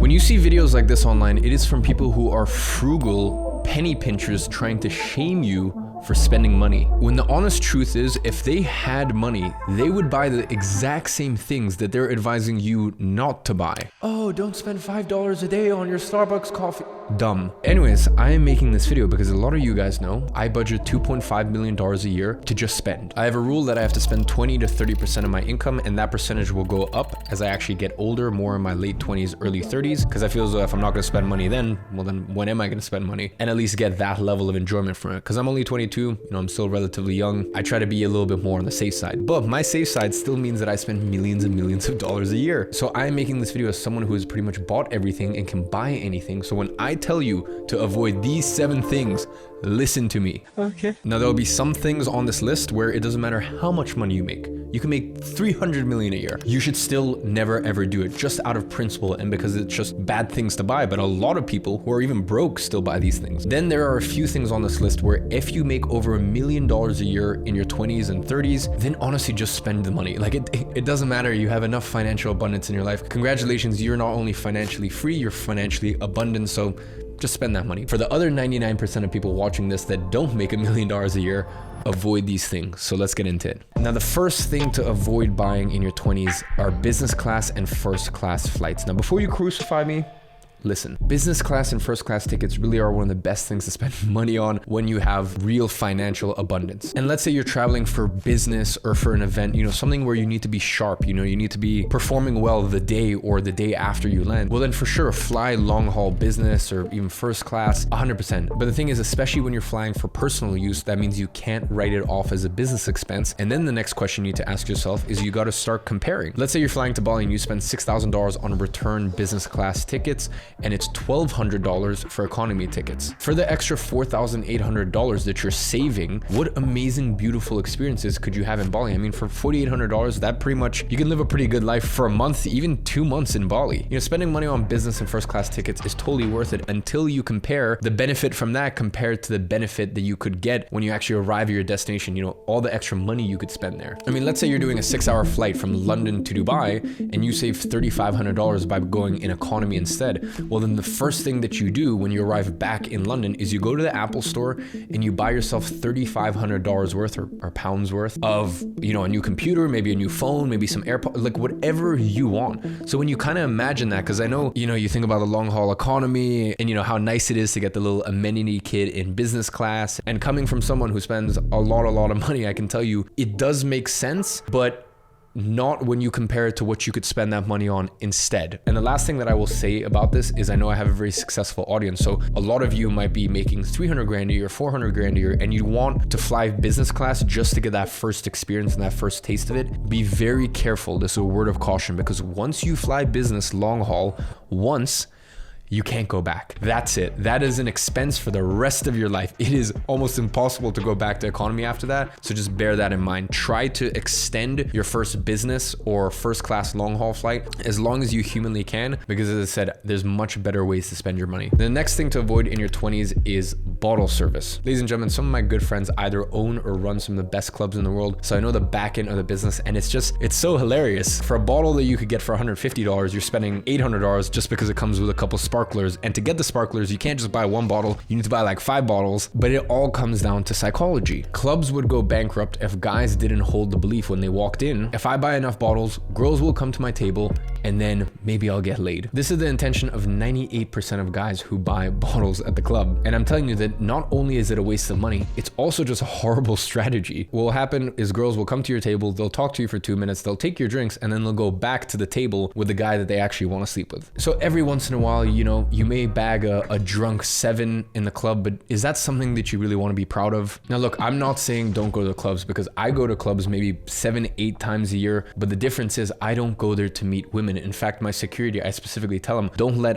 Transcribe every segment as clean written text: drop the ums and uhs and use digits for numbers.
When you see videos like this online, it is from people who are frugal penny pinchers trying to shame you for spending money. When the honest truth is, if they had money, they would buy the exact same things that they're advising you not to buy. Oh, don't spend $5 a day on your Starbucks coffee. Dumb. Anyways, I am making this video because a lot of you guys know I budget $2.5 million a year to just spend. I have a rule that I have to spend 20 to 30% of my income, and that percentage will go up as I actually get older, more in my late 20s, early 30s, because I feel as though if I'm not going to spend money then, well then when am I going to spend money? And at least get that level of enjoyment from it. Because I'm only 22, you know, I'm still relatively young. I try to be a little bit more on the safe side, but my safe side still means that I spend millions and millions of dollars a year. So I am making this video as someone who has pretty much bought everything and can buy anything. So when I tell you to avoid these 7 things, listen to me. Okay. Now there'll be some things on this list where it doesn't matter how much money you make. You can make 300 million a year. You should still never ever do it, just out of principle and because it's just bad things to buy. But a lot of people who are even broke still buy these things. Then there are a few things on this list where if you make over $1 million a year in your 20s and 30s, then honestly just spend the money. Like it doesn't matter. You have enough financial abundance in your life. Congratulations, you're not only financially free, you're financially abundant. So just spend that money. For the other 99% of people watching this that don't make $1 million a year, avoid these things. So let's get into it. Now, the first thing to avoid buying in your 20s are business class and first class flights. Now, before you crucify me, listen, business class and first class tickets really are one of the best things to spend money on when you have real financial abundance. And let's say you're traveling for business or for an event, you know, something where you need to be sharp, you know, you need to be performing well the day or the day after you land. Well, then for sure, fly long haul business or even first class, 100%. But the thing is, especially when you're flying for personal use, that means you can't write it off as a business expense. And then the next question you need to ask yourself is you got to start comparing. Let's say you're flying to Bali and you spend $6,000 on return business class tickets, and it's $1,200 for economy tickets. For the extra $4,800 that you're saving, what amazing, beautiful experiences could you have in Bali? I mean, for $4,800, that pretty much, you can live a pretty good life for a month, even 2 months in Bali. You know, spending money on business and first class tickets is totally worth it until you compare the benefit from that compared to the benefit that you could get when you actually arrive at your destination, you know, all the extra money you could spend there. I mean, let's say you're doing a 6-hour flight from London to Dubai and you save $3,500 by going in economy instead. Well, then the first thing that you do when you arrive back in London is you go to the Apple store and you buy yourself $3,500 worth or pounds worth of, you know, a new computer, maybe a new phone, maybe some AirPods, like whatever you want. So when you kind of imagine that, because I know, you know, you think about the long haul economy and, you know, how nice it is to get the little amenity kit in business class, and coming from someone who spends a lot of money, I can tell you it does make sense, but not when you compare it to what you could spend that money on instead. And the last thing that I will say about this is I know I have a very successful audience. So a lot of you might be making 300 grand a year, 400 grand a year, and you want to fly business class just to get that first experience and that first taste of it. Be very careful. This is a word of caution, because once you fly business long haul once, you can't go back. That's it. That is an expense for the rest of your life. It is almost impossible to go back to economy after that. So just bear that in mind. Try to extend your first business or first class long haul flight as long as you humanly can, because as I said, there's much better ways to spend your money. The next thing to avoid in your 20s is bottle service. Ladies and gentlemen, some of my good friends either own or run some of the best clubs in the world. So I know the back end of the business, and it's so hilarious. For a bottle that you could get for $150, you're spending $800 just because it comes with a couple sparklers. And to get the sparklers, you can't just buy one bottle, you need to buy like 5 bottles, but it all comes down to psychology. Clubs would go bankrupt if guys didn't hold the belief when they walked in, if I buy enough bottles, girls will come to my table and then maybe I'll get laid. This is the intention of 98% of guys who buy bottles at the club. And I'm telling you that not only is it a waste of money, it's also just a horrible strategy. What will happen is girls will come to your table, they'll talk to you for 2 minutes, they'll take your drinks, and then they'll go back to the table with the guy that they actually want to sleep with. So every once in a while, you know, you may bag a drunk 7 in the club, but is that something that you really want to be proud of? Now look, I'm not saying don't go to the clubs, because I go to clubs maybe 7-8 times a year, but the difference is I don't go there to meet women. In fact, my security, I specifically tell them,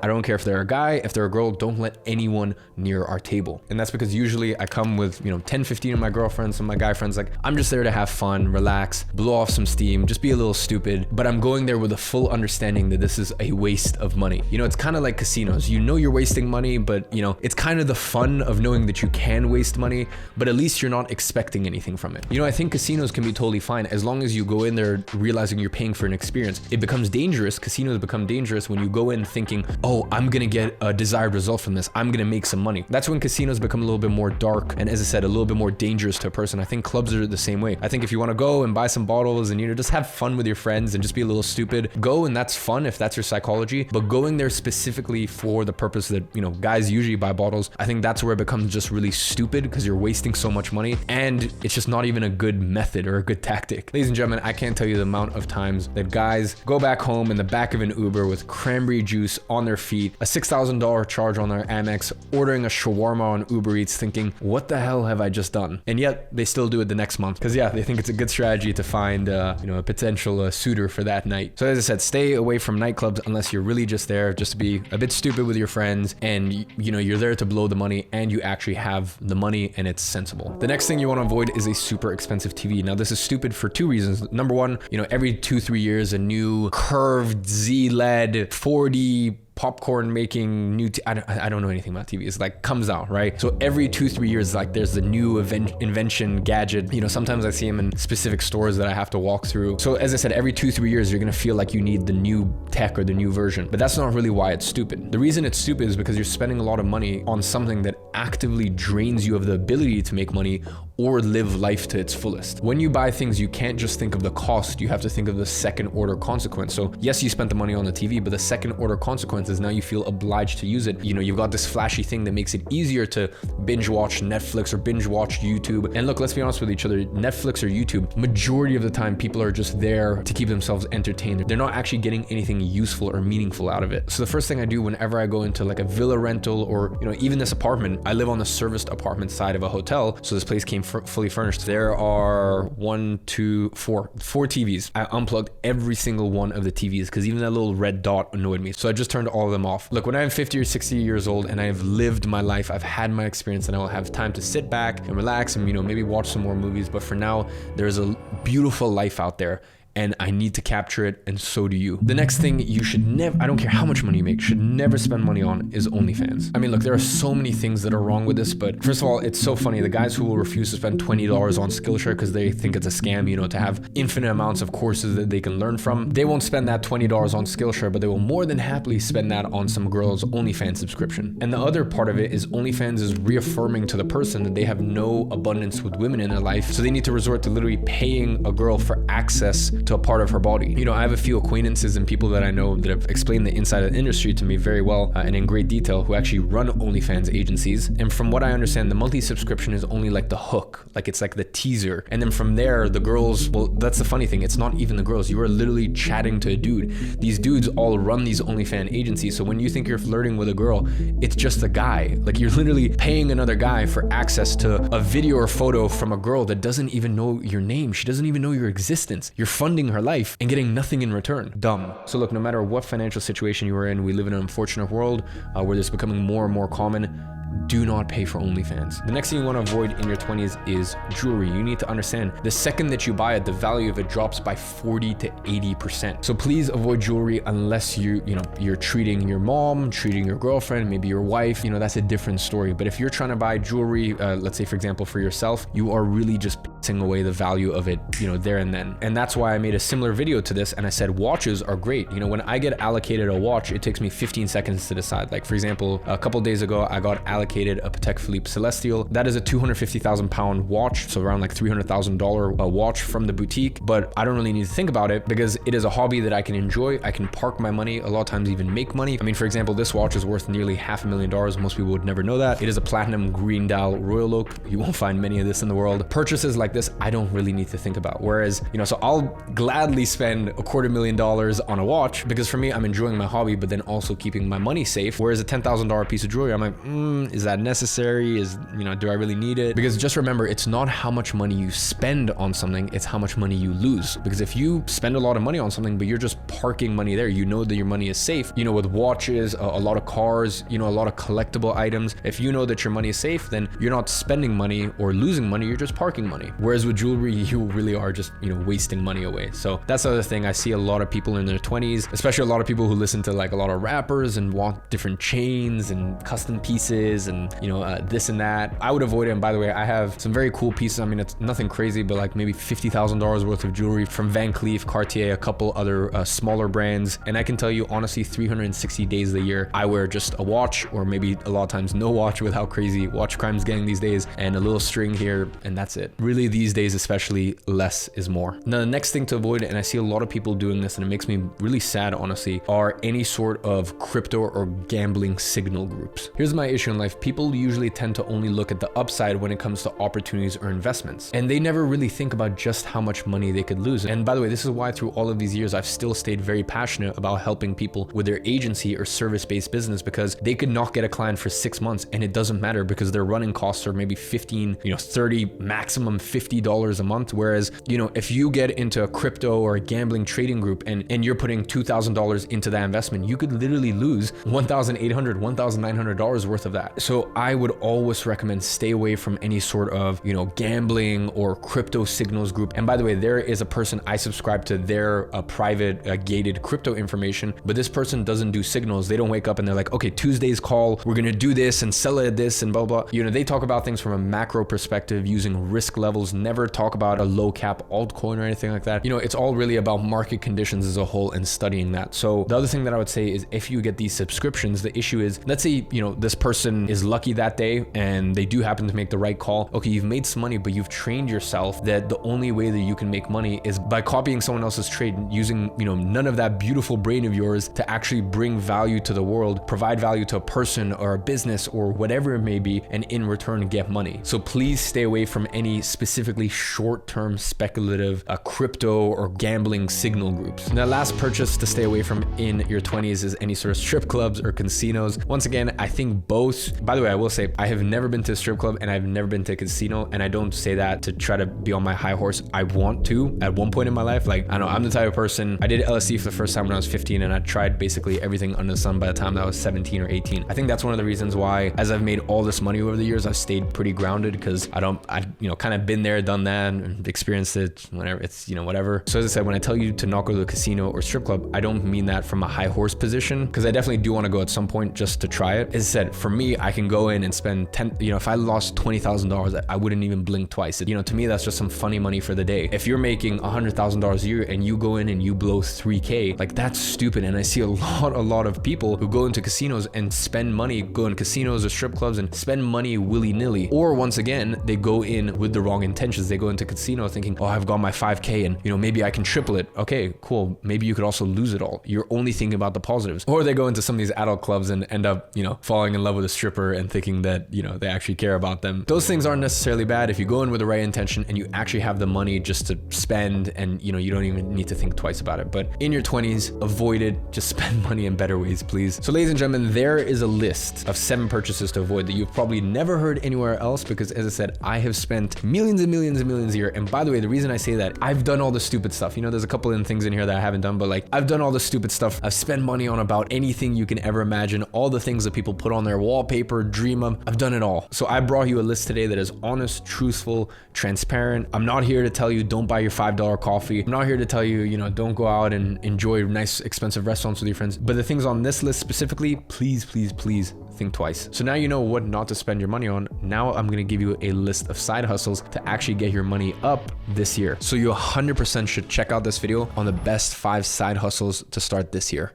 I don't care if they're a guy, if they're a girl, don't let anyone near our table. uncomfortable. And that's because usually I come with, 10, 15 of my girlfriends and my guy friends. Like, I'm just there to have fun, relax, blow off some steam, just be a little stupid. But I'm going there with a full understanding that this is a waste of money. It's kind of like casinos. You're wasting money, but it's kind of the fun of knowing that you can waste money, but at least you're not expecting anything from it. I think casinos can be totally fine as long as you go in there realizing you're paying for an experience. It becomes dangerous. Casinos become dangerous when you go in thinking, oh, I'm gonna get a desired result from this. I'm gonna make some money. That's when casinos become a little bit more dark and, as I said, a little bit more dangerous to a person. I think clubs are the same way. I think if you want to go and buy some bottles and just have fun with your friends and just be a little stupid, go, and that's fun if that's your psychology. But going there specifically for the purpose that guys usually buy bottles, I think that's where it becomes just really stupid because you're wasting so much money and it's just not even a good method or a good tactic. Ladies and gentlemen, I can't tell you the amount of times that guys go back home in the back of an Uber with cranberry juice on their feet, a $6,000 charge on their Amex, ordering a shawarma on Uber Eats, thinking, what the hell have I just done? And yet they still do it the next month because they think it's a good strategy to find a potential suitor for that night. So as I said, stay away from nightclubs unless you're really just there just to be a bit stupid with your friends and you're there to blow the money and you actually have the money and it's sensible. The next thing you want to avoid is a super expensive TV. Now this is stupid for two reasons. Number one, every 2-3 years a new curved Z-LED 4D popcorn making new I don't know anything about TV. It's like comes out, right? So every 2-3 years, like there's a new invention gadget. Sometimes I see them in specific stores that I have to walk through. So as I said, every 2-3 years, you're gonna feel like you need the new tech or the new version. But that's not really why it's stupid. The reason it's stupid is because you're spending a lot of money on something that actively drains you of the ability to make money or live life to its fullest. When you buy things, you can't just think of the cost, you have to think of the second order consequence. So yes, you spent the money on the TV, but the second order consequence is now you feel obliged to use it. You've got this flashy thing that makes it easier to binge watch Netflix or binge watch YouTube. And look, let's be honest with each other, Netflix or YouTube, majority of the time people are just there to keep themselves entertained. They're not actually getting anything useful or meaningful out of it. So the first thing I do whenever I go into like a villa rental or even this apartment, I live on the serviced apartment side of a hotel. So this place came fully furnished. There are 4 TVs. I unplugged every single one of the TVs because even that little red dot annoyed me. So I just turned all of them off. Look, when I'm 50 or 60 years old and I've lived my life, I've had my experience, and I will have time to sit back and relax and maybe watch some more movies. But for now, there's a beautiful life out there and I need to capture it, and so do you. The next thing you should never, I don't care how much money you make, should never spend money on is OnlyFans. I mean, look, there are so many things that are wrong with this, but first of all, it's so funny. The guys who will refuse to spend $20 on Skillshare because they think it's a scam, to have infinite amounts of courses that they can learn from, they won't spend that $20 on Skillshare, but they will more than happily spend that on some girl's OnlyFans subscription. And the other part of it is OnlyFans is reaffirming to the person that they have no abundance with women in their life, so they need to resort to literally paying a girl for access to a part of her body. I have a few acquaintances and people that I know that have explained the inside of the industry to me very well and in great detail, who actually run OnlyFans agencies. And from what I understand, the monthly subscription is only like the hook, like it's like the teaser. And then from there, the girls, well, that's the funny thing. It's not even the girls. You are literally chatting to a dude. These dudes all run these OnlyFans agencies. So when you think you're flirting with a girl, it's just a guy. Like you're literally paying another guy for access to a video or photo from a girl that doesn't even know your name. She doesn't even know your existence. You're funding her life and getting nothing in return. Dumb. So look, no matter what financial situation you are in, we live in an unfortunate world where this is becoming more and more common. Do not pay for OnlyFans. The next thing you want to avoid in your 20s is jewelry. You need to understand the second that you buy it, the value of it drops by 40 to 80%. So please avoid jewelry unless you're treating your mom, treating your girlfriend, maybe your wife, that's a different story. But if you're trying to buy jewelry, let's say for example for yourself, you are really just pissing away the value of it, there and then. And that's why I made a similar video to this and I said watches are great. When I get allocated a watch, it takes me 15 seconds to decide. Like for example, a couple days ago, I got allocated a Patek Philippe Celestial. That is a 250,000 pound watch, so around like $300,000 watch from the boutique. But I don't really need to think about it because it is a hobby that I can enjoy. I can park my money, a lot of times even make money. I mean, for example, this watch is worth nearly $500,000. Most people would never know that. It is a platinum green dial royal oak. You won't find many of this in the world. Purchases like this, I don't really need to think about. Whereas, you know, so I'll gladly spend $250,000 on a watch because for me, I'm enjoying my hobby, but then also keeping my money safe. Whereas a $10,000 piece of jewelry, I'm like, is that necessary? Do I really need it? Because just remember, it's not how much money you spend on something, it's how much money you lose. Because if you spend a lot of money on something, but you're just parking money there, you know that your money is safe. You know, with watches, a lot of cars, you know, a lot of collectible items, if you know that your money is safe, then you're not spending money or losing money, you're just parking money. Whereas with jewelry, you really are just, you know, wasting money away. So that's the other thing. I see a lot of people in their 20s, especially a lot of people who listen to like a lot of rappers and want different chains and custom pieces and, you know, this and that. I would avoid it. And by the way, I have some very cool pieces. I mean, it's nothing crazy, but like maybe $50,000 worth of jewelry from Van Cleef, Cartier, a couple other smaller brands. And I can tell you honestly, 360 days of the year, I wear just a watch, or maybe a lot of times no watch with how crazy watch crime's getting these days, and a little string here, and that's it. Really, these days especially, less is more. Now, the next thing to avoid, and I see a lot of people doing this and it makes me really sad honestly, are any sort of crypto or gambling signal groups. Here's my issue in life. People usually tend to only look at the upside when it comes to opportunities or investments, and they never really think about just how much money they could lose. And by the way, this is why through all of these years I've still stayed very passionate about helping people with their agency or service-based business, because they could not get a client for 6 months and it doesn't matter because their running costs are maybe 15, you know, 30, maximum $50 a month. Whereas, you know, if you get into a crypto or a gambling trading group and you're putting $2,000 into that investment, you could literally lose $1,800, $1,900 worth of that. So I would always recommend stay away from any sort of, you know, gambling or crypto signals group. And by the way, there is a person, I subscribe to their private gated crypto information, but this person doesn't do signals. They don't wake up and they're like, okay, Tuesday's call, we're gonna do this and sell it at this and blah, blah. You know, they talk about things from a macro perspective using risk levels, never talk about a low cap altcoin or anything like that. You know, it's all really about market conditions as a whole and studying that. So the other thing that I would say is if you get these subscriptions, the issue is, let's say, you know, this person is lucky that day and they do happen to make the right call. Okay, you've made some money, but you've trained yourself that the only way that you can make money is by copying someone else's trade, using, you know, none of that beautiful brain of yours to actually bring value to the world, provide value to a person or a business or whatever it may be, and in return get money. So please stay away from any specifically short-term speculative crypto or gambling signal groups. Now, last purchase to stay away from in your 20s is any sort of strip clubs or casinos. Once again, I think both, by the way, I will say I have never been to a strip club and I've never been to a casino, and I don't say that to try to be on my high horse. I want to at one point in my life. Like, I know I'm the type of person, I did LSD for the first time when I was 15 and I tried basically everything under the sun by the time that I was 17 or 18. I think that's one of the reasons why, as I've made all this money over the years, I've stayed pretty grounded, because I've, you know, kind of been there, done that, and experienced it, whatever, it's, you know, whatever. So as I said, when I tell you to not go to a casino or strip club, I don't mean that from a high horse position, because I definitely do want to go at some point just to try it. As I said, for me, I can go in and spend if I lost $20,000, I wouldn't even blink twice. You know, to me, that's just some funny money for the day. If you're making $100,000 a year and you go in and you blow 3K, like, that's stupid. And I see a lot of people who go into casinos and spend money, go in casinos or strip clubs and spend money willy-nilly. Or once again, they go in with the wrong intentions. They go into casino thinking, oh, I've got my 5K and, you know, maybe I can triple it. Okay, cool. Maybe you could also lose it all. You're only thinking about the positives. Or they go into some of these adult clubs and end up, you know, falling in love with a stripper and thinking that, you know, they actually care about them. Those things aren't necessarily bad if you go in with the right intention and you actually have the money just to spend, and, you know, you don't even need to think twice about it. But in your 20s, avoid it. Just spend money in better ways, please. So ladies and gentlemen, there is a list of 7 purchases to avoid that you've probably never heard anywhere else, because as I said, I have spent millions and millions and millions a year. And by the way, the reason I say that, I've done all the stupid stuff. You know, there's a couple of things in here that I haven't done, but like, I've done all the stupid stuff. I've spent money on about anything you can ever imagine, all the things that people put on their wallpaper, dream of. I've done it all. So I brought you a list today that is honest, truthful, transparent. I'm not here to tell you don't buy your $5 coffee. I'm not here to tell you, you know, don't go out and enjoy nice, expensive restaurants with your friends. But the things on this list specifically, please, please, please think twice. So now you know what not to spend your money on. Now I'm gonna give you a list of side hustles to actually get your money up this year. So you 100% should check out this video on the best 5 side hustles to start this year.